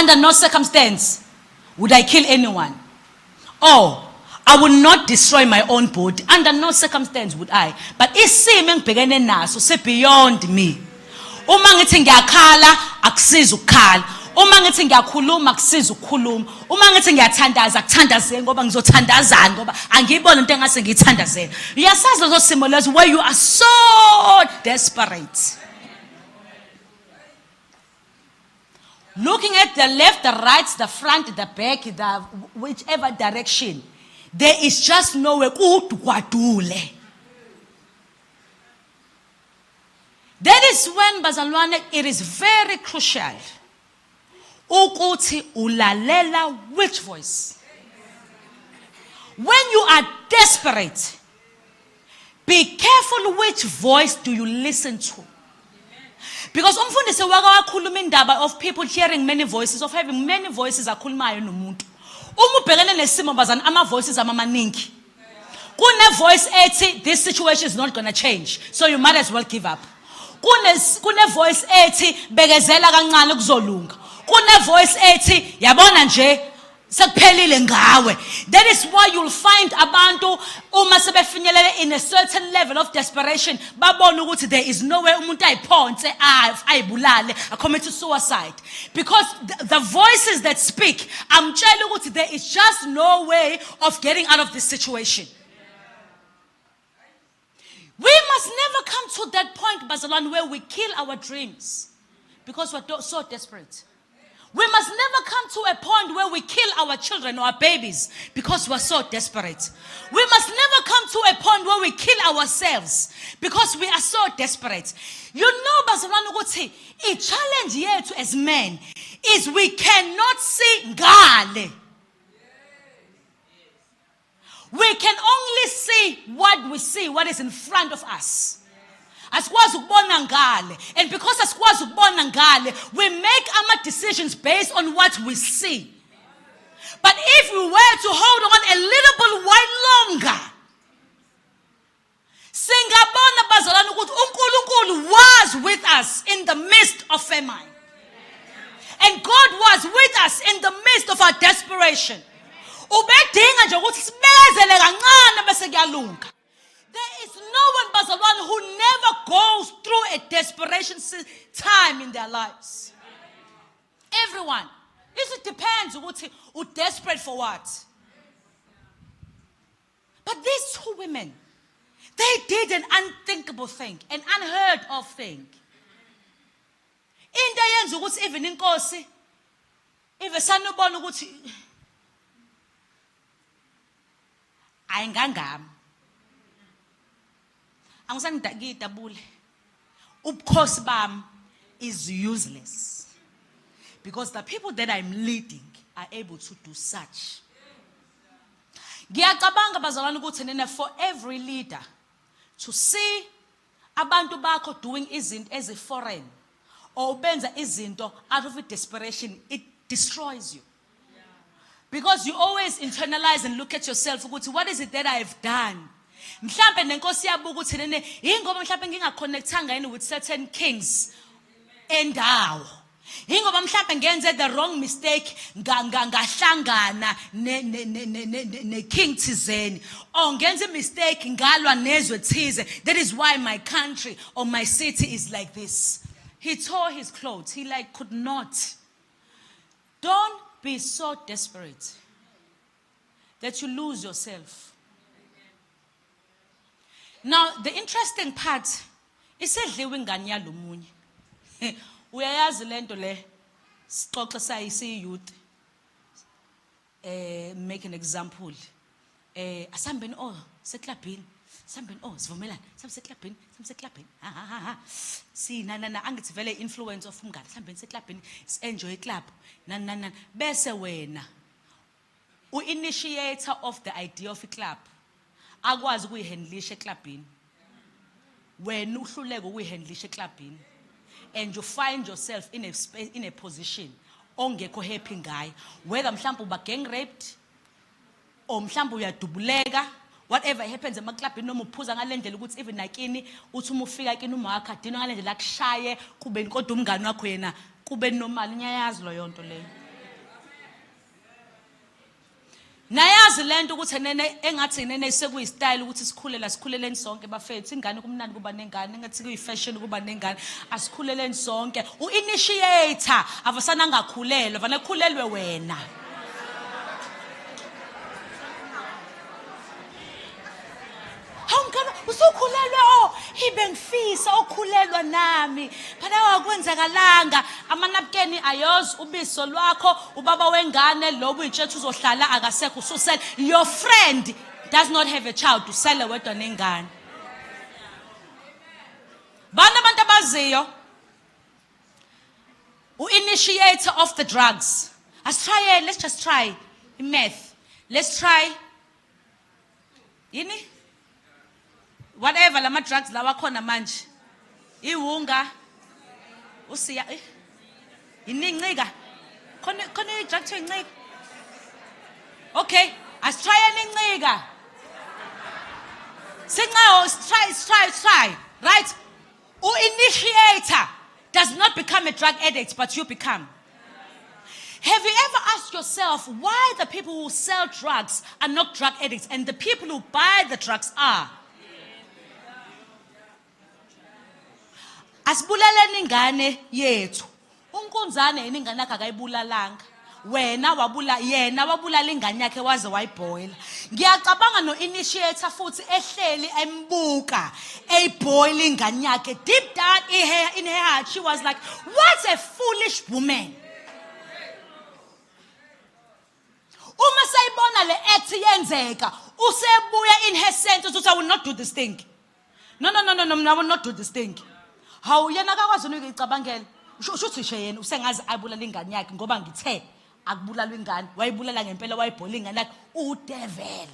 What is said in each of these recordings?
Under no circumstance would I kill anyone. Oh, I will not destroy my own body. Under no circumstance would I. But isimo engibhekene naso se beyond me. Uma ngithi ngiyakhala akusiza ukukhala. Uma ngithi ngiyakhuluma akusiza ukukhuluma. Uma ngithi ngiyathandaza akuthandazeni ngoba ngizothandazana ngoba angiyibona into engase ngiyithandazela. Uyasazi lezo simo lezo where you are so desperate. Looking at the left, the right, the front, the back, the whichever direction, there is just nowhere. That is when, bazalwane, it is very crucial. Ukuthi ulalela which voice? When you are desperate, be careful which voice do you listen to. Because umfundisi waka wakhuluma indaba of people hearing many voices, of having many voices akhulumayo nomuntu. Uma ubhekene nesimo bazana ama voices amaningi. Kune voice ethi this situation is not going to change, so you might as well give up. Kune voice ethi bekezela kancane kuzolunga. Kune voice ethi yabona nje sekuphelile ngawe. That is why you'll find abantu uma sebefinyelele in a certain level of desperation babona ukuthi there is no way umuntu ayiphonse ayibulale commit suicide, because the voices that speak amtshela ukuthi there is just no way of getting out of this situation. We must never come to that point, bazalwane, where we kill our dreams because we're so desperate. We must never come to a point where we kill our children or our babies because we're so desperate. We must never come to a point where we kill ourselves because we are so desperate. You know, bazalwane, ukuthi a challenge yethu as men is we cannot see ngale. We can only see what we see, what is in front of us. Asikwazi ukubona ngale, and because asikwazi ukubona ngale, we make our decisions based on what we see. But if we were to hold on a little bit while longer, singabona bazalwane ukuthi uNkulunkulu was with us in the midst of famine, and God was with us in the midst of our desperation. Ubedinga nje ukuthi sibekezele kancane bese kuyalunga. There is no one, bazalwane, who never goes through a desperation time in their lives. Everyone. It depends ukuthi you're desperate for what. But these two women, they did an unthinkable thing, an unheard of thing. Into yenza ukuthi even inkosi ive sanubona ukuthi ayingangami. Angisangidabule. Ubukhosi bami is useless because the people that I'm leading are able to do such. Ngiyacabanga bazalwane ukuthi nene for every leader to see abantu bakho doing izinto ezi-foreign or benza izinto out of a desperation, it destroys you. Because you always internalize and look at yourself ukuthi what is it that I have done? Mhlambe nenkosi yabuka ukuthi nene ingoba mhlambe ngingaconnectanga yini with certain kings endawo. Ingoba mhlambe ngenze the wrong mistake ngahlangana ne king thizeni, or ngenze mistake ngalwa nezwe thize, that is why my country or my city is like this. He tore his clothes. He could not. Don't be so desperate that you lose yourself. Now, the interesting part is sedliwe ingane yalo munye. Uyayazi lento le sixoxe sayisi youth. Make an example. Asambeni seklabhini. Sambeni sivumelana. Seklabhini, seklabhini. Si na angithi vele influence of umngane. Sambeni seklabhini, enjoy club. Na. Bese wena initiator of the idea of a club. Akwazi ukuyihandlisha eklabhini. Wena uhluleke ukuyihandlisha eklabhini. And you find yourself in a position ongekho happy ngayo. Whether mhlawumbe uba gang raped or mhlawumbe uyadubuleka, whatever happens emaklabhini noma uphuza ngalendlela ukuthi even nakini uthi uma ufika kini uma wakhe adinwa ngalendlela akushaye kube kodwa umngane wakho yena kube normal. Ngiyayazi lo yonto leyo. Nayazi lento ukuthi nene engathi nene sekuyistyle ukuthi sikhuleleni sonke bafethu ingane kumnandi kuba nengane engathi kuyifashion kuba nengane asikhuleleni sonke uinitiator avasana ngakhulelwa vana khulelwe wena Hawungana usukhulelwe ibe ngifisa okhulelwa nami phela wakwenzakalanga amanapkeni ayozi ubiso lwakho ubaba wengane lobu itshethu uzohlala akasekho ususela your friend does not have a child to sell wedwa nengane bana abantu abaziyo initiator of the drugs let's just try meth let's try yini whatever lama drugs lawa khona manje iwunga usiya ininqika khona drug to incika okay asitry enincika try right initiator does not become a drug addict but you become. Have you ever asked yourself why the people who sell drugs are not drug addicts and the people who buy the drugs are? Asibulaleni ingane yethu. Unkunzane yini ingane yakhe akayibulalanga. Wena yena wabulala ingane yakhe waze wayibhoyila. Ngiyacabanga no initiator futhi ehleli embuka eyiboyila ingane yakhe. Deep down in her heart she was like, what a foolish woman. Uma sayibona le act yenzeka, usebuya in her senses uthi I will not do this thing. No, I will not do this thing. How yena akakwazi ukuyicabangela. Ushuthi yena usengazi ayibulala ingane yakhe ngoba ngithe akubulala ingane, wayibulala ngempela wayibhola ingane yakhe udevil.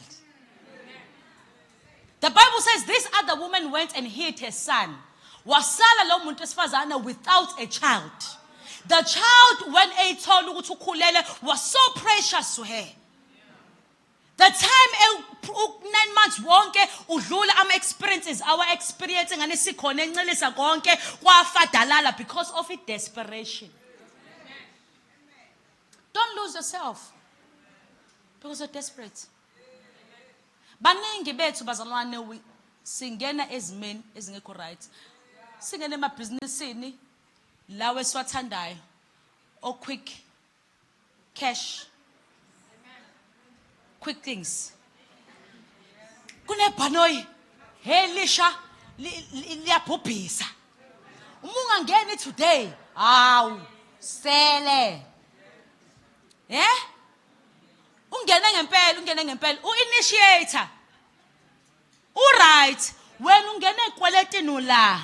The Bible says this other woman went and hid her son. Wasala lo muntu esifazana without a child. The child, when he told ukuthi ukhulele, was so precious to her. The time 9 months wonke udlula ama experiences our experiencing ngane sikhona encelisa konke kwafadalala because of it desperation. Don't lose yourself because you're desperate. Baningi bethu bazalwane singena ezimeni ezingekho right. Singena emabhizinisini lawe swathandayo or quick cash quick things kunebhanoyi helisha liyabhubhisa uma ungangeni today awu sele ungene ngempela uinitiator right when ungene ekweletini la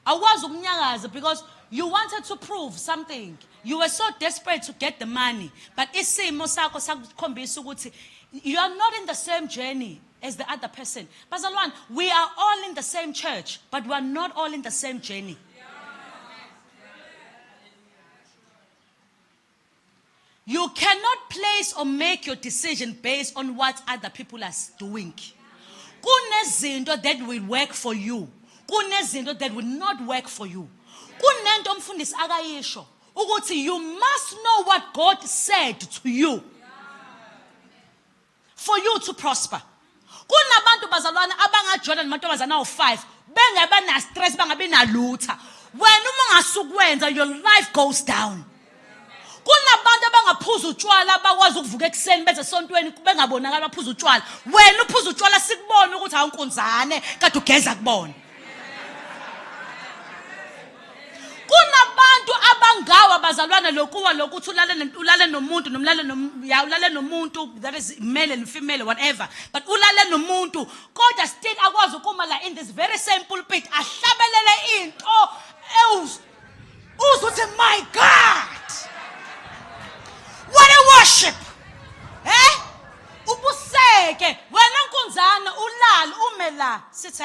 awazi ukunyakaza because you wanted to prove something. You were so desperate to get the money. But isimo sakho sakukhombisa ukuthi you are not in the same journey as the other person. Bazalwane, we are all in the same church, but we are not all in the same journey. You cannot place or make your decision based on what other people are doing. Kunezinto that will work for you. Kunezinto that will not work for you. Kunento umfundisi akayisho ukuthi you must know what God said to you for you to prosper. Kunabantu bazalwane abangajona namantombazana awu5 bengaba na stress bangabe nalutha. Wena uma ungasukwenza your life goes down. Kunabantu abangaphuza utshwala abakwazi ukuvuka ekseni beze sontweni bengabonakala baphuza utshwala. Wena uphuza utshwala sikubona ukuthi awunkunzane kade ugeza kubona. Kunabantu abangawa bazalwana lokuwa lokuthi ulale nomuntu ulale nomuntu that is male and female whatever but ulale nomuntu kodwa still akwazi ukuma la in this very same pulpit ahlabelele into uzuthi my God what a worship ubuseke wena nkunzana ulala umela sithi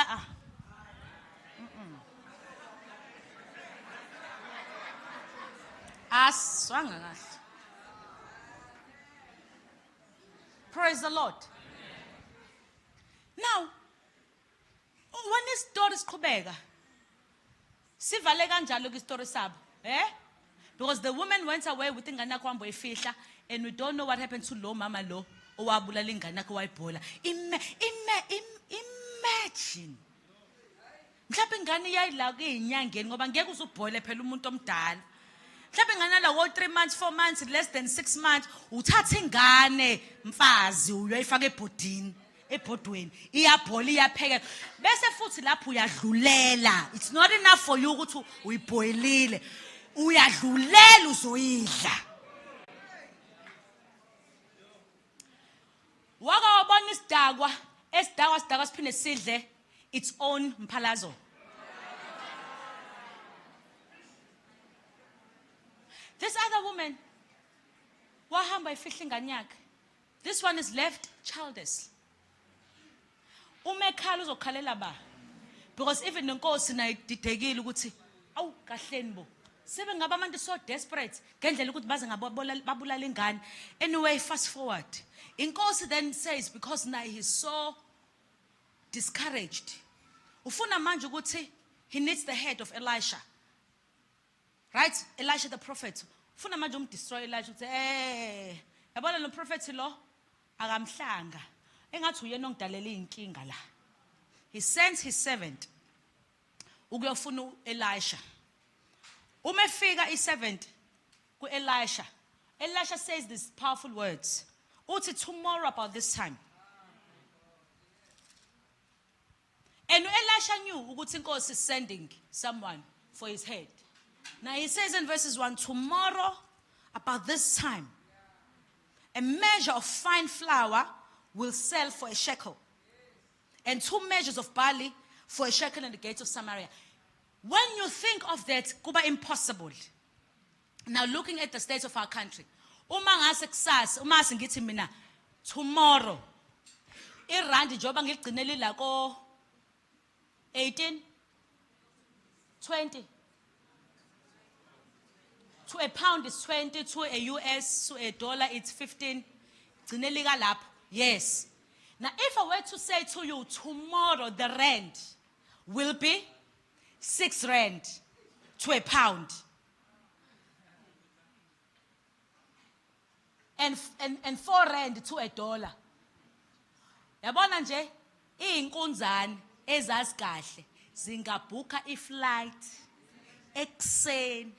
aswanga kahle. Praise the Lord. Now, when istory siqhubeka, sivale kanjalo kwistory sabo, Because the woman went away with ingane yakhe wahamba wayifihla, and we don't know what happened to lo mama lo owabulala ingane yakhe wayibhola. Imagine. Mhlawumbe ingane iyayila kuyinyangeni ngoba ngeke uzubhole phela umuntu omdala. Mhlawumbe ingane la 3 months, 4 months, less than 6 months, uthatha ingane mfazi uyoyifaka ebhodweni iyabhola iyapheka bese futhi lapho uyadlulela. It's not enough for you ukuthi uyibhoyilile, uyadlulela uzoyidla. Waka wabona isidakwa siphinde sidle its own mphalazo. This other woman wahamba ifihla ingane yakhe. This one is left childless. Umekhala uzokhalela ba, because even nenkosi nayo ididekile ukuthi awu kahleni bo sebe ngaba abantu so desperate ngendlela ukuthi baze babulala ingane. Anyway, fast forward, inkosi then says, because now he's so discouraged, ufuna manje ukuthi he needs the head of Elisha, right? Elisha the prophet. Ufuna manje destroy Elisha ukuthi yabona lo prophet lo akamhlanga engathi uyena ongidalela inkinga la. He sends his servant ukuyofuna Elisha. Umefika iservant ku Elisha. Elisha says these powerful words. Uthi tomorrow about this time. And Elisha knew ukuthi inkosi is sending someone for his head. Now he says in verses 1, tomorrow about this time, a measure of fine flour will sell for a shekel, and 2 measures of barley for a shekel in the gates of Samaria. When you think of that, kuba impossible. Now looking at the state of our country, uma ngase kusasa, uma singithi mina tomorrow, irandi njoba ngiligcinele la ko 18, 20. To a pound is 20, to a US, to a dollar it's 15. Gcinele lapho. Yes. Now, if I were to say to you, tomorrow the rand will be 6 rand to a pound. And 4 rand to a dollar. Yabona nje, iy'nkunzane ezazikahle zingabhuka iflight ekuseni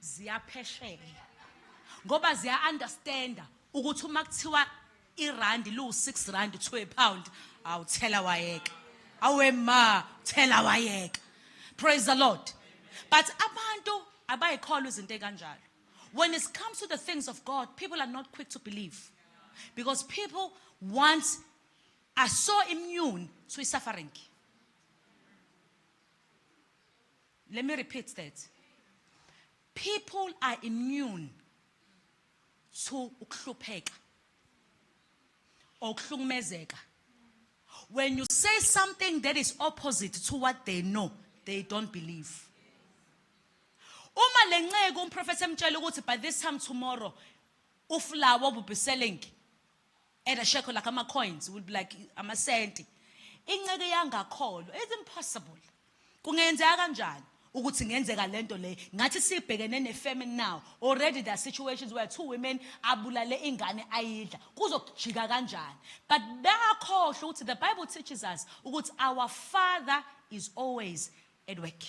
ziyapheshela. Ngoba ziya understanda ukuthi uma kuthiwa irandi lu 6 rand to a pound, awuthela wayeka. Awema thela wayeka. Praise the Lord. But abantu abayikholwa izinto ekanjalo. When it comes to the things of God, people are not quick to believe. Because people are so immune to suffering. Let me repeat that. People are immune to ukuhlupheka or ukuhlukumezeka. When you say something that is opposite to what they know, they don't believe. Uma lenceke umprophet emtshela ukuthi by this time tomorrow uflour will be selling at a shekel like ama-coins, will be like amasenti. Inceke yangakholwa, it's impossible. Kungenzeka kanjani ukuthi ngenzeka lento le? Ngathi sibhekene ne-famine now. Already there are situations where 2 women abulale ingane ayidla. Kuzokujika kanjani? But bayakhohlwa ukuthi the Bible teaches us ukuthi our Father is always at work.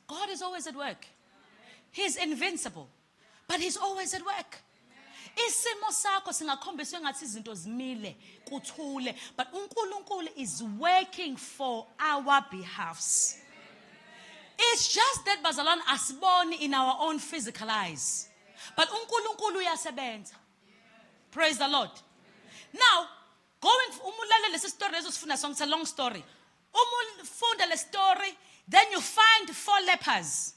God is always at work. He's invincible, but he's always at work. Isimo sakho singakhombiswa ngathi izinto zimile kuthule, but uNkulunkulu is working for our behalves. It's just that bazalwane asiboni in our own physical eyes, but uNkulunkulu uyasebenza. Praise the Lord. Now, going umulale lesi story ezosifunda song, it's a long story. Umufunda le story, then you find 4 lepers,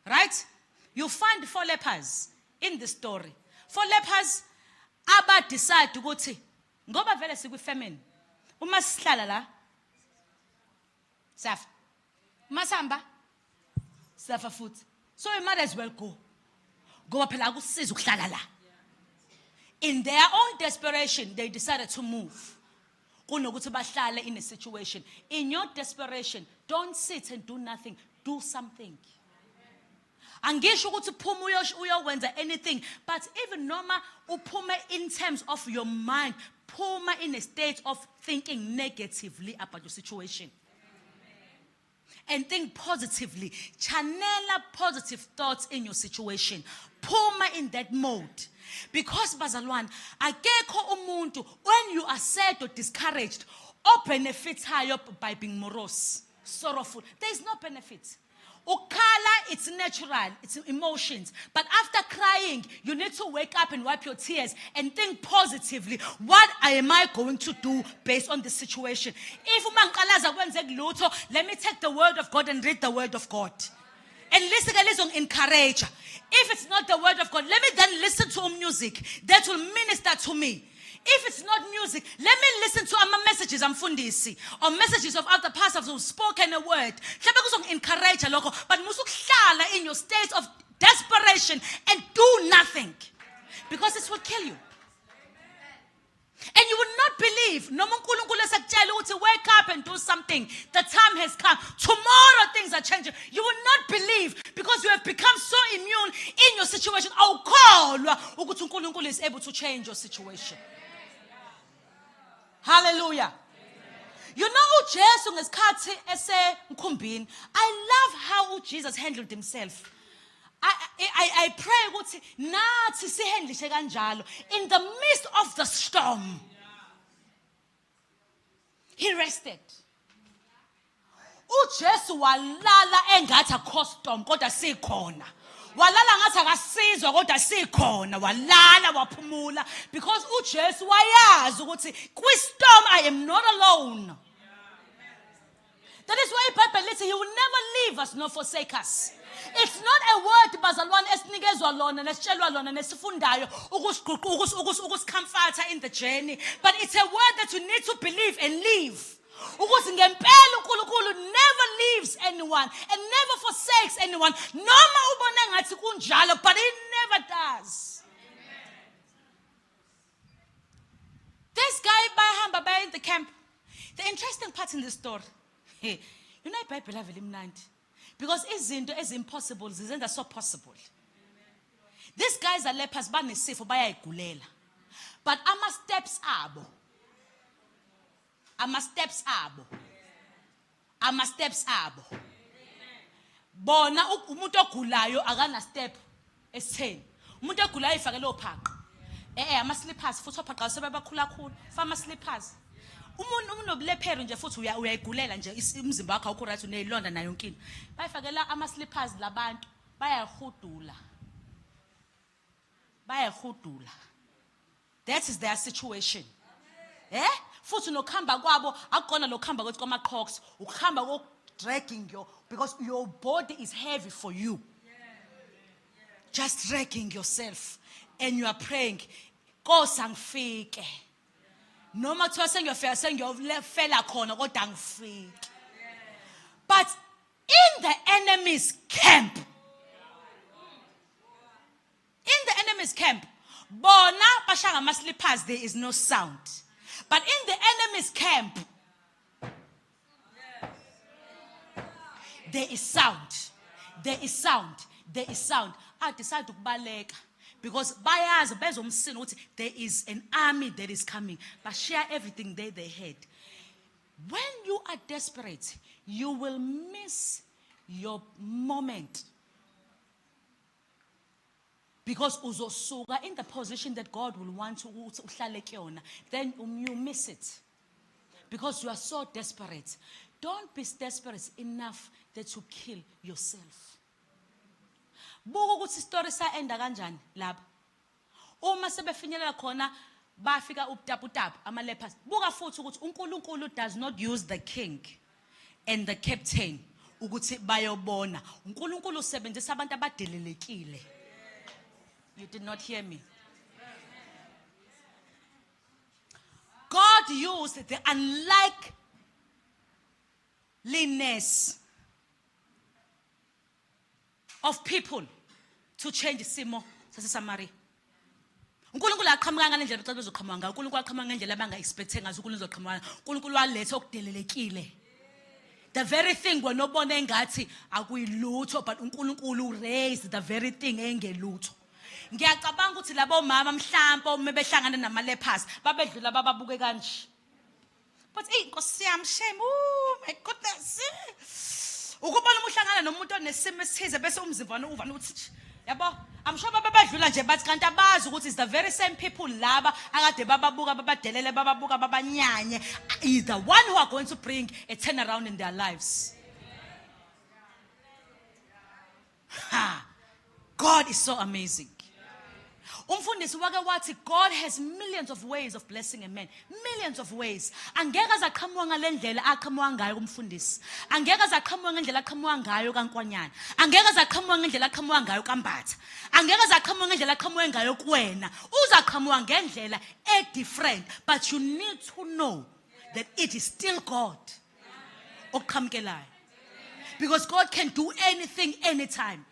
right? You find 4 lepers in the story. 4 lepers aba decide ukuthi ngoba vele sikwi-famine, uma sihlala la safa, masamba safa futhi, so we might as well go ngoba phela akusiza ukuhlala la. In their own desperation, they decided to move. Kunokuthi bahlale in a situation. In your desperation, don't sit and do nothing. Do something. Angisho ukuthi uphuma uyokwenza anything, but even noma uphume in terms of your mind, phuma in a state of thinking negatively about your situation. And think positively. Channel positive thoughts in your situation. Phuma in that mode. Because bazalwane, akekho umuntu when you are sad or discouraged, or benefits higher by being morose, sorrowful. There is no benefit. Ukhala, it's natural, it's emotions. But after crying, you need to wake up and wipe your tears and think positively. What am I going to do based on this situation? If umangqalaza kwenzeka lutho, let me take the word of God and read the word of God. And listen, encourage. If it's not the word of God, let me then listen to music that will minister to me. If it's not music, let me listen to messages amfundisi or messages of other pastors who've spoken a word. Encourage but musukuhlala in your state of desperation and do nothing, because it will kill you. And you will not believe. No uNkulunkulu esekutshela ukuthi wake up and do something. The time has come. Tomorrow things are changing. You will not believe because you have become so immune in your situation. Awukholwa ukuthi uNkulunkulu is able to change your situation. Hallelujah. You know uJesu ngesikhathi esemkhumbini. I love how Jesus handled himself. I pray ukuthi nathi sihandlishe kanjalo in the midst of the storm. He rested. uJesu walala engathi akho storm kodwa sikhona. Walala ngathi akasizwa kodwa sikhona. Walala waphumula because uJesu wayazi ukuthi kwi-storm I am not alone. That is why iBhayibheli lithi he will never leave us nor forsake us. It's not a word bazalwane esinikezwa lona nesitshelwa lona nesifundayo ukusikamfatha in the journey, but it's a word that you need to believe and live. Ukuthi ngempela uNkulunkulu never leaves anyone and never forsakes anyone. Noma ubone ngathi kunjalo, but he never does. This guy bahamba baya in the camp. The interesting part in this story, you know iBhayibheli avela imnandi. Because izinto ezimpossible zizenza so possible. These guys are lepers banesifo bayayigulela. But ama-steps abo. Bona umuntu ogulayo akana step esitheni. Umuntu ogulayo ifake lo phaqo. Ama-slippers futhi ophaqa sebebakhulakhulu. Fama slippers. Umuntu unobulephero nje futhi uyayigulela nje umzimba wakho awukho right uneyilonda nayo yonke into. Bayifakela ama-slippers labantu bayahudula. That is their situation. Futhi nokuhamba kwabo akukona lokuhamba kwethi kwama-crocs, ukuhamba ko dragging because your body is heavy for you. Just dragging yourself and you are praying, Nkosi angifike. Noma kuthiwa sengiyofela khona kodwa angifike. But in the enemy's camp, bona bashanga ama-slippers, there is no sound. But in the enemy's camp, there is sound. I decided to baleka because bayazi bezomsini ukuthi there is an army that is coming. But share everything they had. When you are desperate, you will miss your moment. Because uzosuka in the position that God will want to uhlale kuyona, then you miss it. Because you are so desperate. Don't be desperate enough that you kill yourself. Buka ukuthi story sa enda kanjani lapha. Uma sebefinyelela khona bafika ubutaputap ama lepers. Buka futhi ukuthi uNkulunkulu does not use the king and the captain ukuthi bayobona. uNkulunkulu usebenzisa abantu abadelelekile. You did not hear me. God used the unlikeliness of people to change isimo saseSamaria. uNkulunkulu aqhamuka ngendlela becela bezoqhamuka ngayo. uNkulunkulu aqhamuka ngendlela abanga expecting ngazo uNkulunkulu uzoqhamuka. uNkulunkulu waletha okudelelekile. the very thing wenobona engathi akuyilutho but uNkulunkulu raised the very thing engelutho. Ngiyacabanga ukuthi labo mama mhlawumbe uma behlangana namalepers babedlula bababuke kanje. But Nkosi yami shame, oh my goodness. Ukubona uhlangana nomuntu onesimo esithize bese umzimvana uvana uthi yabo, I'm sure babadlula nje bathi kanti abazi ukuthi it's the very same people laba akade bababuka babadelele bababuka babanyanye is the one who are going to bring a turnaround in their lives. God is so amazing. Umfundisi wake wathi God has millions of ways of blessing a man. Millions of ways. Angeke azaqhamuka ngalendlela aqhamuka ngayo kumfundisi. Angeke azaqhamuka ngendlela aqhamuka ngayo kaNkwanyana. Angeke azaqhamuka ngendlela aqhamuka ngayo kaMbatha. Angeke azaqhamuka ngendlela aqhamuka ngayo kuwena. Uzaqhamuka ngendlela different, but you need to know that it is still God. Oqhamukelayo. Because God can do anything anytime.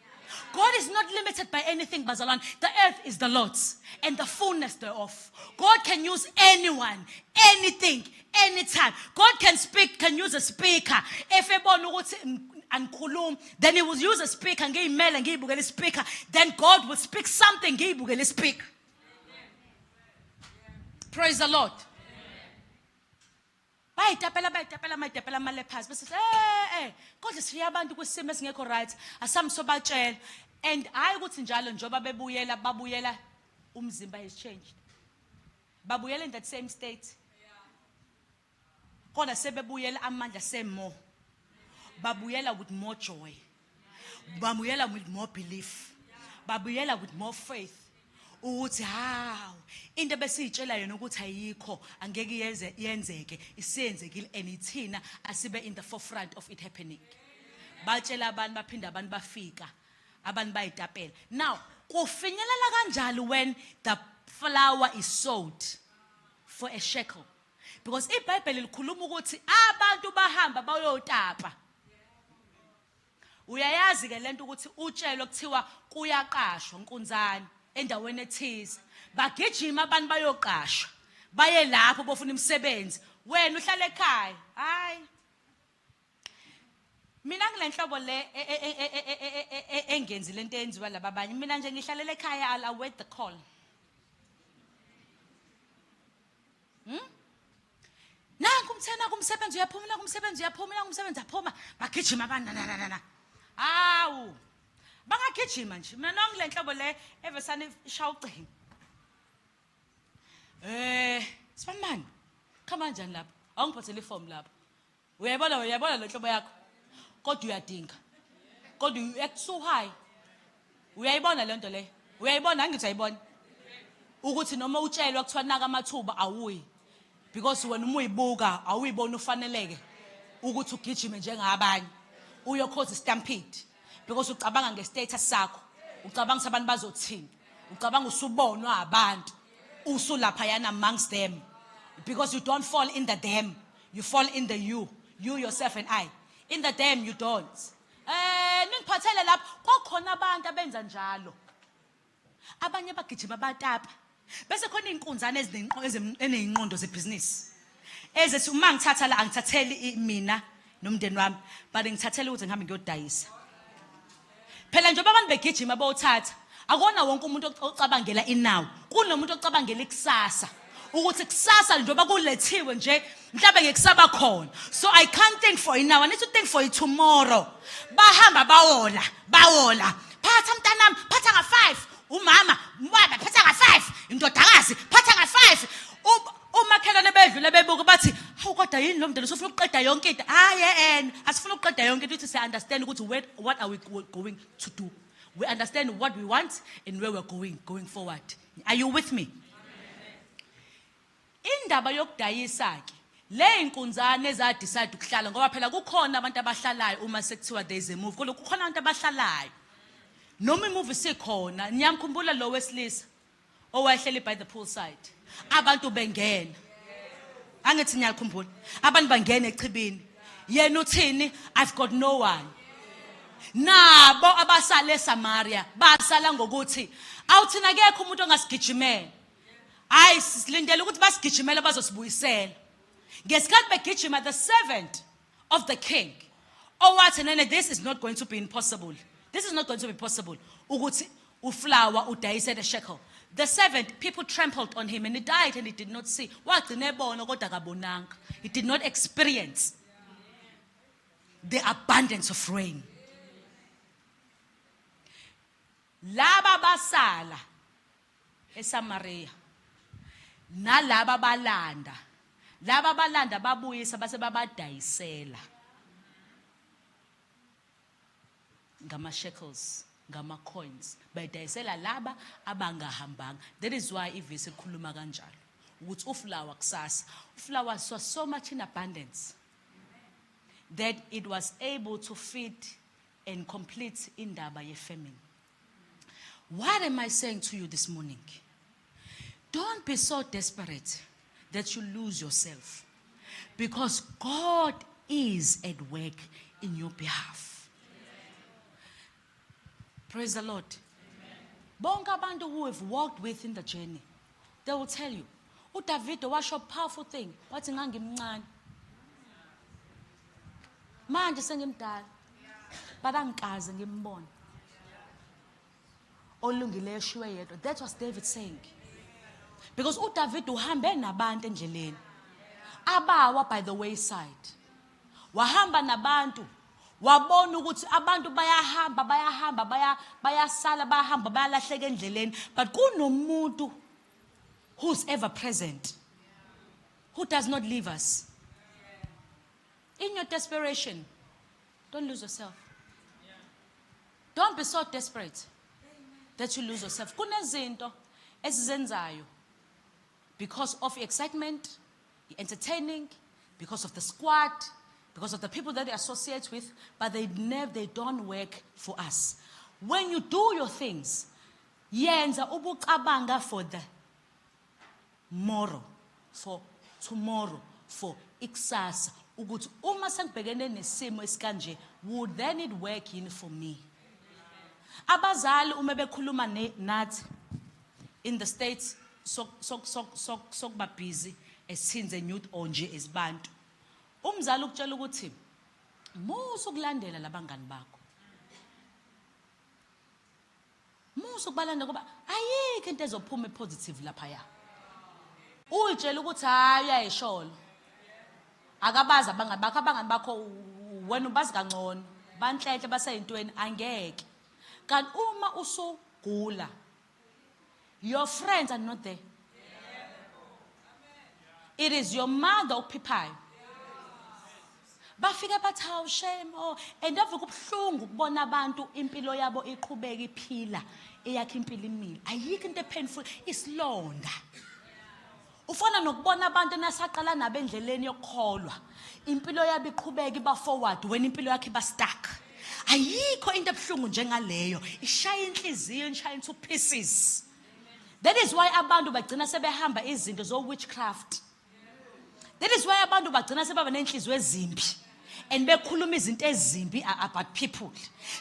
God is not limited by anything, Bazalan. The earth is the Lord's and the fullness thereof. God can use anyone, anything, anytime. God can speak, can use a speaker. If then he will use a speaker and give mail and give a speaker. Then God will speak something, give a speak. Praise the Lord. Bayitapela malepers bese kodwa siya abantu kwisimo esingekho right asamsobatshela and hayi ukuthi njalo njoba babuyela umzimba has changed, babuyela in that same state kodwa sebebuyela amandla semo, babuyela with more joy, babuyela with more belief, babuyela with more faith. Uthi hawu into besiyitshela yona ukuthi ayikho angeke yenzeke isenzekile and ithina asibe in the forefront of it happening. Batshela abantu baphinda abantu bafika abantu bayitapela. Now kufinyelela kanjalo when the flour is sold for a shekel, because iBhayibheli likhuluma ukuthi abantu bahamba bayotapa. Uyayazi ke lento ukuthi utshelo kuthiwa kuyaqashwa nkunzane endaweni ethize, bagijima abantu bayoqashwa baye lapho bofuna imisebenzi, wena uhlala ekhaya. Hayi mina ngilenhlobo le engenzi lento enziwa laba abanye, mina nje ngihlalela ekhaya, I'll await the call. Nanku umthena kumsebenzi uyaphumela, kumsebenzi uyaphumela, kumsebenzi aphuma, bagijima abantu na. Awu bangagijima nje, mina nongilenhlobo le evesane ishawucingo. Sibamani khama kanjani lapha, awungiphathele iform lapha, uyayibona lo nhlobo yakho kodwa uyadinga, kodwa ekusuhayi, uyayibona lento le, uyayibona angithi ayibona ukuthi noma utshelwa kuthiwa naka amathuba awuyi, because wena uma uyibuka awuyibona ufaneleke ukuthi ugijime njengabanye uyokhoza istampede, because ucabanga ngestatus sakho, ucabanga ukuthi abantu bazothini, ucabanga usubonwa abantu usulapha yana amongst them, because you don't fall in the them, you fall in the you yourself and I. In the them you don't. Ningiphathele lapho kwakhona abantu abenza njalo, abanye bagijima batapa bese khona inkunzane ezineyinqondo zebusiness ezethi uma ngithatha la angithatheli mina nomndeni wami, but ngithathele ukuthi ngihambe ngiyodayisa. Phela njengoba abantu begijima bawuthatha, akona wonke umuntu ocabangela inawo, kunomuntu ocabangela ikusasa, ukuthi kusasa njengoba kulethiwe nje mhlawumbe ngekusaba khona, so I can't think for it now, I need to think for it tomorrow. Bahamba bawola phatha mntanami, phatha nga5, umama mbaba phatha nga5, indodakazi phatha nga5. Umakhelwane bedlule bebuka bathi hawu kodwa yini lo mndeni usufuna ukuqeda yonke into. Hayi asifuna ukuqeda yonke into, uthi siya understand ukuthi what are we going to do. We understand what we want and where we're going forward. Are you with me? Indaba yokudayisa ke le inkunzane ezadecide ukuhlala, ngoba phela kukhona abantu abahlalayo uma sekuthiwa there is a move, kodwa kukhona abantu abahlalayo noma imove sikhona. Niyamkhumbula lo wesilisa owayehleli by the poolside, abantu bengena, angithi niyakhumbula, abantu bangena echibini, yena uthini, I've got no one. Nabo abasala eSamaria basala ngokuthi awuthina akekho umuntu ongasigijimela, hayi silindele ukuthi basigijimela bazosibuyisela. Ngesikhathi begijima, the servant of the king Oh, what? And this is not going to be impossible. This is not going to be possible. Ukuthi uflower udayise the shekel. The 7th, people trampled on him and he died and he did not see. He did not experience the abundance of rain. Laba basala eSamaria. Nalaba balanda. Laba balanda babuyisa base babadayisela. Ngama shekels. Ngama coins bayidayisela laba abangahambanga. That is why ivesi ikhuluma kanjalo ukuthi uflower kusasa, uflower saw so much in abundance that it was able to feed and complete indaba yefamine. What am I saying to you this morning? Don't be so desperate that you lose yourself, because God is at work in your behalf. Praise the Lord. Bonke abantu who have walked within the journey, they will tell you, uDavid washo powerful thing, wathi ngangimncane. Manje sengimdala. Badangikaze ngimbone. Olungileyo shiwe yedwa. That was David saying. Because uDavid uhambe nabantu endleleni. Abawa by the wayside. Wahamba nabantu. Wabona ukuthi abantu bayasala bayahamba bayalahleka endleleni, but kunomuntu who's ever present, who does not leave us. In your desperation, don't lose yourself. Don't be so desperate that you lose yourself. Kunezinto esizenzayo because of excitement, entertaining, because of the squad, because of the people that they associate with, but they don't work for us. When you do your things, yenza ubucabanga for the for tomorrow, for ikusasa. Ukuthi uma sengibhekene nesimo esikanje, would then it work in for me? Abazali uma bekhuluma nathi in the States sokuba busy esinze youth onje esibantu. Umzali ukutshela ukuthi musu kulandela labangani bakho. Musu kubalanda ngoba ayikho into ezophuma positive lapha ya. Uyitshela ukuthi hayi uyayisholo. Akabaza abangani bakho wena ubazi kangcono. Banhlehle baseyintweni angeke. Kanti uma usugula, your friends are not there. It is your mother uphiphayo. Bafika bathi hawu shame and ave kubhlungu kubona abantu impilo yabo iqhubeka iphila eyakhe impilo imile. Ayikho into painful, isilonda. Ufana nokubona abantu nasaqala nabendleleni yokukholwa. Impilo yabo iqhubeka iba forward wena impilo yakhe iba stuck. Ayikho into ebhlungu njengaleyo. Ishaya inhliziyo, ishaya into pieces. That is why abantu bagcina sebehamba izinto zo witchcraft. That is why abantu bagcina sebaba nenhliziyo ezimbi and bekhuluma izinto ezimbi about people,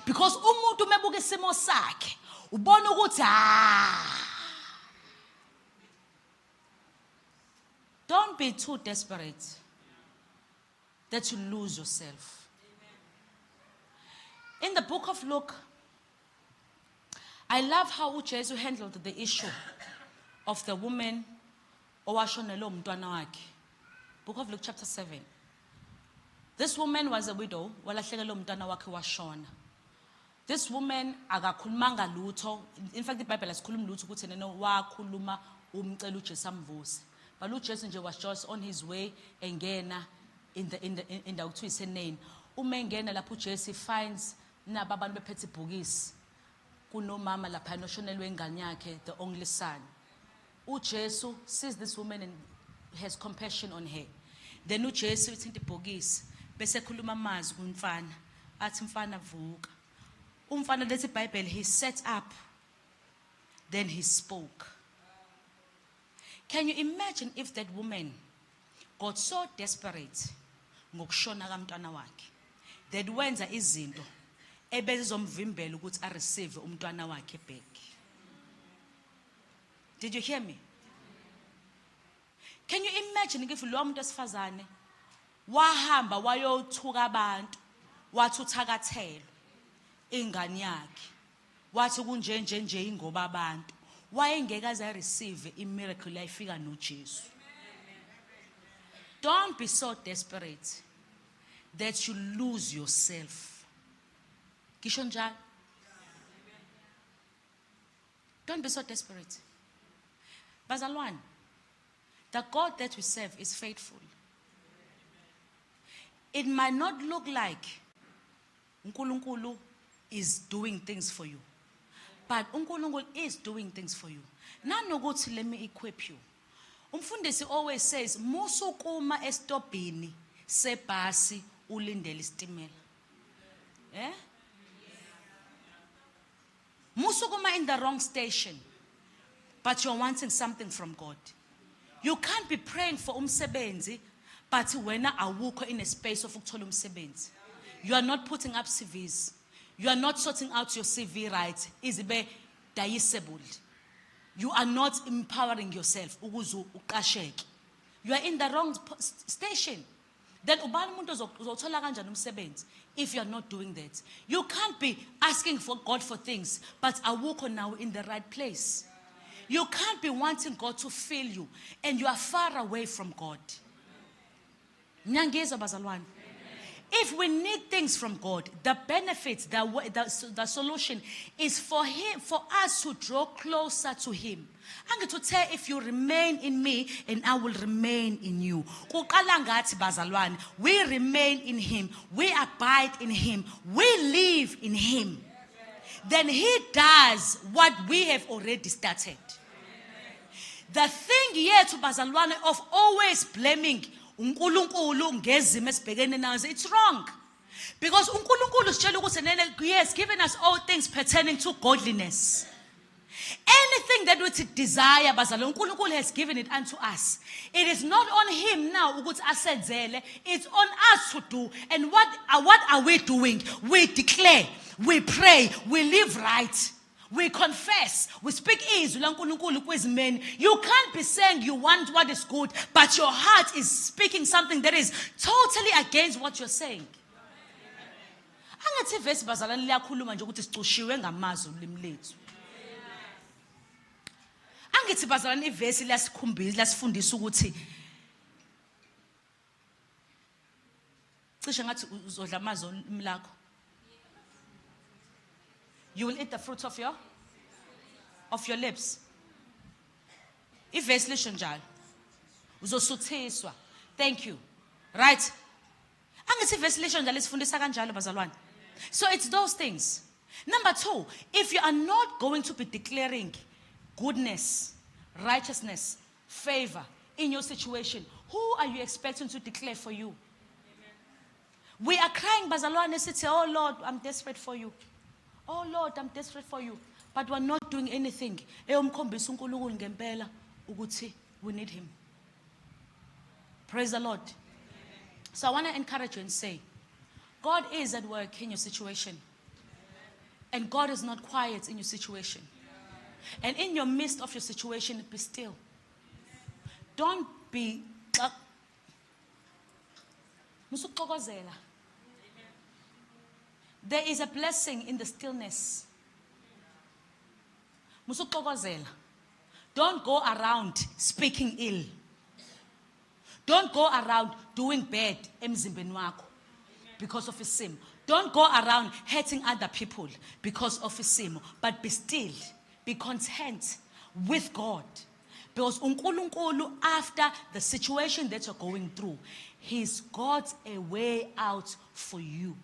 because umuntu mebuka isimo sakhe ubona ukuthi don't be too desperate that you lose yourself. In the book of Luke, I love how Jesus handled the issue of the woman owashonelo umntwana wakhe. Book of Luke chapter 7. This woman was a widow. Walahlekelwe umntwana wakhe washona. This woman akakhulumanga lutho. In fact, the Bible asikhulumi lutho ukuthi neno wakhuluma umcela uJesu amvuse. But uJesu nje was just on his way engena in the kuthiwa iseneni. Uma engena lapho uJesu finds naba abantu bephethe ibhokisi. Kunomama lapha noshonelwe ingane yakhe, the only son. uJesu sees this woman and has compassion on her. Then uJesu uthinta ibhokisi bese khuluma amazwi kumfana athi mfana vuka. Umfana lethi iBhayibheli, he sat up, then he spoke. Can you imagine if that woman got so desperate ngokushona kamntwana wakhe that wenza izinto ebezizomvimbela ukuthi a receive umntwana wakhe back? Did you hear me? Can you imagine if lo muntu esifazane wahamba wayothuka abantu wathi uthakathelo ingane yakhe wathi kunjenje ingoba abantu wayengeke aze receive imiracle ayifika noJesu. Don't be so desperate that you lose yourself. Kisho njalo. Don't be so desperate. Bazalwane, the God that we serve is faithful. It might not look like uNkulunkulu is doing things for you, but uNkulunkulu is doing things for you. Nanokuthi let me equip you. Umfundisi always says, musukuma estobhini sebhasi ulindele isitimela. Eh? Musukuma in the wrong station, but you're wanting something from God. You can't be praying for umsebenzi, but wena awukho in a space of ukuthola umsebenzi. You are not putting up CVs. You are not sorting out your CV right. Izibe dayisable. You are not empowering yourself. Ukuzu uqasheke. You are in the wrong station. Then ubani umuntu uzothola kanjani umsebenzi if you are not doing that? You can't be asking for God for things, but awukho now in the right place. You can't be wanting God to fill you, and you are far away from God. Nyangizwa bazalwane. If we need things from God, the benefits, the solution is for Him, for us to draw closer to Him. I'm going to tell if you remain in me and I will remain in you. Kuqala ngathi bazalwane, we remain in Him, we abide in Him, we live in Him. Then He does what we have already started. The thing here to bazalwane of always blaming uNkulunkulu ngezimo esibhekene nazo, it's wrong. Because uNkulunkulu sitshela ukuthi He has given us all things pertaining to godliness. Anything that we desire, bazalwane, uNkulunkulu has given it unto us. It is not on Him now ukuthi asenzele, it's on us to do. And what are we doing? We declare, we pray, we live right. We confess, we speak izwi laNkulunkulu kwezimeni. You can't be saying you want what is good, but your heart is speaking something that is totally against what you're saying. Angathi verse bazalwane liyakhuluma nje ukuthi sicushiwe ngamazwi olimi lethu. Angithi bazalwane iverse lasikhumbisa lasifundisa ukuthi cishe ngathi uzodla amazwi olimi lakho. You will eat the fruit of your lips. Iverse lisho njalo. Uzosuthiswa. Thank you. Right? Angithi iverse lisho njalo isifundisa kanjalo bazalwane. So it's those things. Number 2, if you are not going to be declaring goodness, righteousness, favor in your situation, who are you expecting to declare for you? We are crying bazalwane sithi, oh Lord, I'm desperate for you. Oh Lord, I'm desperate for you. But we're not doing anything. Eyomkhombisa uNkulunkulu ngempela ukuthi we need Him. Praise the Lord. So I want to encourage you and say, God is at work in your situation. And God is not quiet in your situation. And in your midst of your situation, be still. Don't be musuxokozela. There is a blessing in the stillness. Musuxokozela. Don't go around speaking ill. Don't go around doing bad emzimbeni wakho because of isimo. Don't go around hurting other people because of isimo. But be still. Be content with God. Because uNkulunkulu, after the situation that you're going through, He's got a way out for you.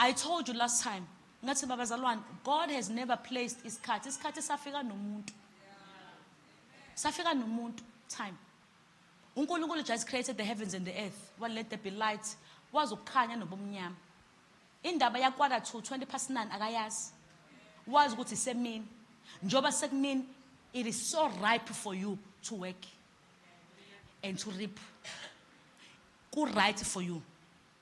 I told you last time, God has never placed His cut. His cut is safika nomuntu. Safika nomuntu time. uNkulunkulu just created the heavens and the earth. Well, let there be light. Was ukukhanya nobumnyama. Indaba yakwala 2:20 akayazi. Was ukuthi semini. Njoba sekumini, it is so ripe for you to work and to reap. Ku right for you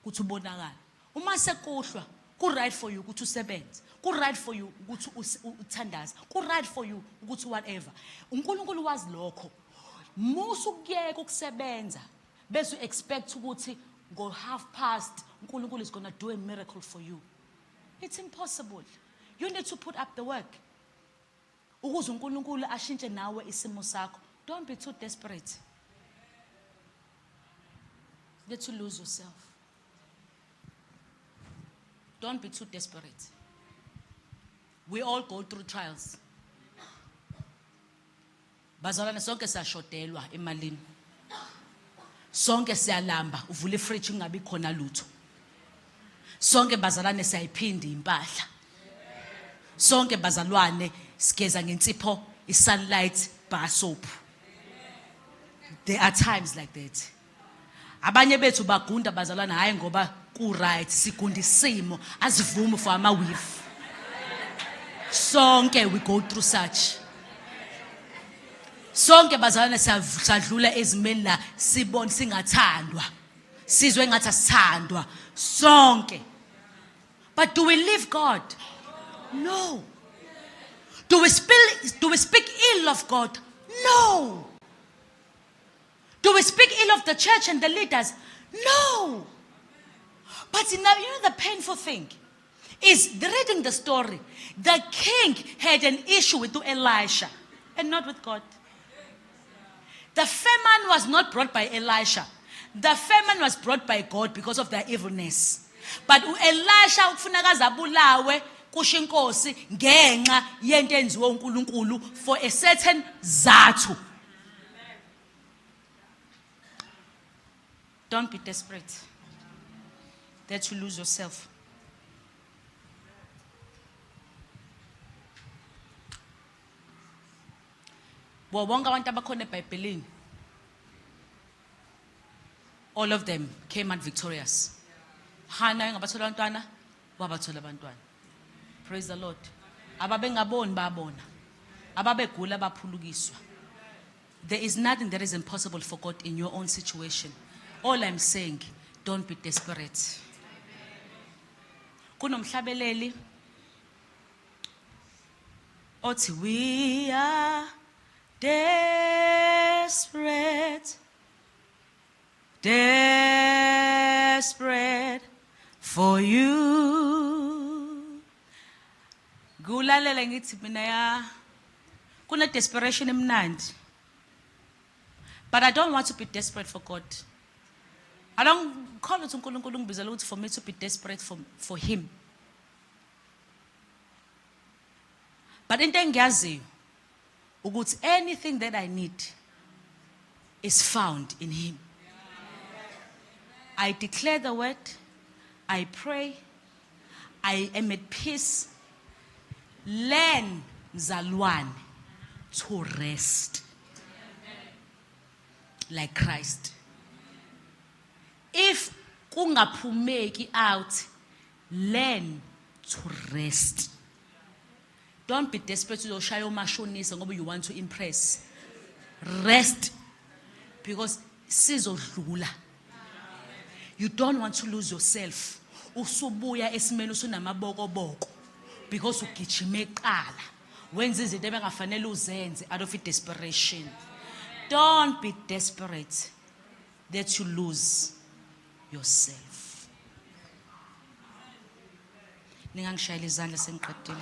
ukuthi ubonakala. Uma sekuhlwa, ku right for you ukuthi usebenze. Ku right for you ukuthi uthandaze. Ku right for you ukuthi whatever. uNkulunkulu wazi lokho. Musu kuyeka ukusebenza bese expect ukuthi go half past, uNkulunkulu is going to do a miracle for you. It's impossible. You need to put up the work. Ukuze uNkulunkulu ashintshe nawe isimo sakho. Don't be too desperate. You need to lose yourself. Don't be too desperate. We all go through trials. Bazalwane sonke siyashodelwa emalini. Sonke siyalamba, uvule ifridge ungabi khona lutho. Sonke bazalwane siyayiphindi impahla. Sonke bazalwane sigeza ngensipho isunlight bar soap. There are times like that. Abanye bethu bagunda bazalwane hayi ngoba ku right sigunda isimo azivumi for ama weave. Sonke we go through such. Sonke bazalwane sadlula ezimeni la sibone singathandwa. Sizwe engathi asithandwa. Sonke. But do we leave God? No. Do we speak ill of God? No. Do we speak ill of the church and the leaders? No. But you know the painful thing is reading the story. The king had an issue with Elisha and not with God. The famine was not brought by Elisha. The famine was brought by God because of their evilness. But Elisha ufuneka zabulawe kusho inkosi ngenxa yento enziwe uNkulunkulu for a certain zathu. Don't be desperate that you lose yourself. Bonke abantu abakhona eBhayibhelini, all of them came out victorious. Hana ngabathola abantwana, wabathola abantwana. Praise the Lord. Ababengaboni babona. Ababegula baphulukiswa. There is nothing that is impossible for God in your own situation. All I'm saying, don't be desperate. Kunomhlabeleli othi we are desperate, desperate for you. Gulalele ngithi mina ya kuna desperation emnandi. But I don't want to be desperate for God. I don't call it uNkulunkulu ngibizela ukuthi for me to be desperate for him. But into engiyaziyo ukuthi anything that I need is found in him. I declare the word, I pray, I am at peace. Learn, mzalwane, to rest like Christ. If kungaphumeki out, learn to rest. Don't be desperate to shaya umashonisa ngoba you want to impress. Rest, because sizodlula. You don't want to lose yourself. Usubuya esimeni usunamabokoboko because ugijime eqala. Wenza izinto ebengafanele uzenze out of desperation. Don't be desperate that you lose yourself. Ningangishayela izandla sengiqedile.